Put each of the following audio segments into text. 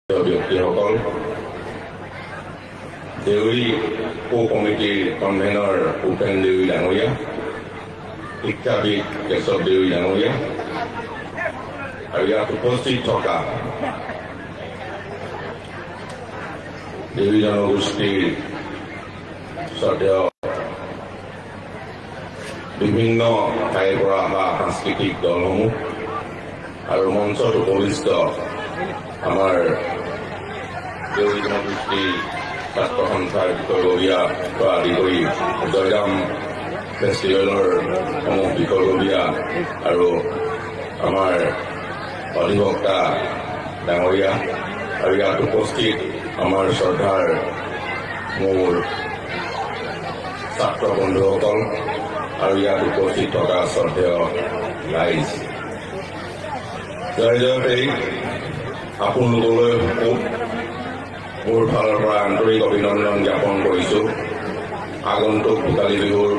ব্যক্তিসকল দেউৰী কো কমিটিৰ কনভেনৰ ভূপেন দেউৰী ডাঙৰীয়া, শিক্ষাবিদ কেশৱ দেউৰী ডাঙৰীয়া আৰু ইয়াত উপস্থিত থকা দেউৰী জনগোষ্ঠীৰ শ্ৰদ্ধেয় বিভিন্ন ঠাইৰ পৰা অহা সাংস্কৃতিক দলসমূহ আৰু মঞ্চত উপবিষ্ট আমাৰ দেউৰী জনগোষ্ঠীৰ ছাত্ৰ সন্থাৰ বিষয়ববীয়া পৰা আদি কৰি জয়ৰাম ফেষ্টিভেলৰ সমূহ বিষয়ববীয়া আৰু আমাৰ অধিবক্তা ডাঙৰীয়া আৰু ইয়াত উপস্থিত আমাৰ শ্ৰদ্ধাৰ মোৰ ছাত্ৰ বন্ধুসকল আৰু ইয়াত উপস্থিত থকা শ্ৰদ্ধেয় ৰাইজ, জয় জয়তেই আপোনালোকলৈ মোৰ ফালৰ পৰা আন্তৰিক অভিনন্দন জ্ঞাপন কৰিছো। আগন্তুক ভোগালী বিহুৰ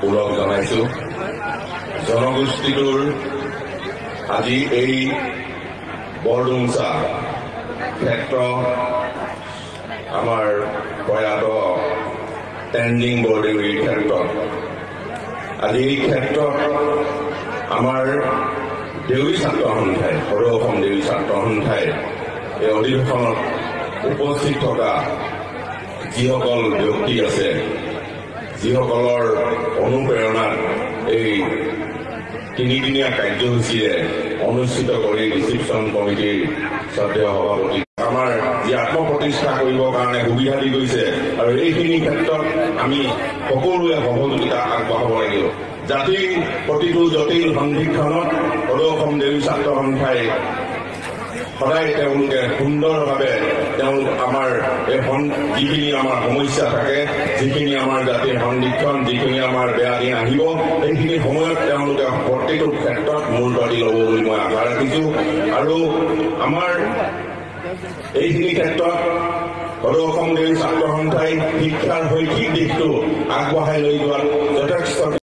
ওলগ জনাইছো। জনগোষ্ঠীটোৰ আজি এই বৰডুমচা ক্ষেত্ৰ আমাৰ প্ৰয়াত টেণ্ডিং বৰদেউৰীৰ ক্ষেত্ৰত আজি এই ক্ষেত্ৰত আমাৰ দেউৰী ছাত্ৰ সন্থাই সৰু অসম দেউৰী ছাত্ৰ সন্থাই এই অধিৱেশনত উপস্থিত থকা যিসকল ব্যক্তি আছে, যিসকলৰ অনুপ্ৰেৰণাত এই তিনিদিনীয়া কাৰ্যসূচীৰে অনুষ্ঠিত কৰি ৰিচিপশ্যন কমিটিৰ শ্ৰদ্ধেয় সভাপতি আমাৰ যি আত্মপ্ৰতিষ্ঠা কৰিবৰ কাৰণে সুবিধা দি গৈছে আৰু এইখিনি ক্ষেত্ৰত আমি সকলোৱে সহযোগিতা আগবঢ়াব লাগিব। জাতিৰ প্ৰতিটো জটিল সন্ধিক্ষণত সৰু অসম দেউৰী ছাত্ৰ সন্থাই সদায় তেওঁলোকে সুন্দৰভাৱে আমাৰ যিখিনি আমাৰ সমস্যা থাকে, যিখিনি আমাৰ জাতিৰ সন্ধিক্ষণ, যিখিনি আমাৰ বেয়া দিন আহিব, সেইখিনি সময়ত তেওঁলোকে প্ৰতিটো ক্ষেত্ৰত মূল বাটি ল'ব বুলি মই আশা ৰাখিছো। আৰু আমাৰ এইখিনি ক্ষেত্ৰত সৰু অসম দেউৰী ছাত্ৰ সন্থাই শিক্ষাৰ শৈক্ষিক দিশটো আগবঢ়াই লৈ যোৱাত যথেষ্ট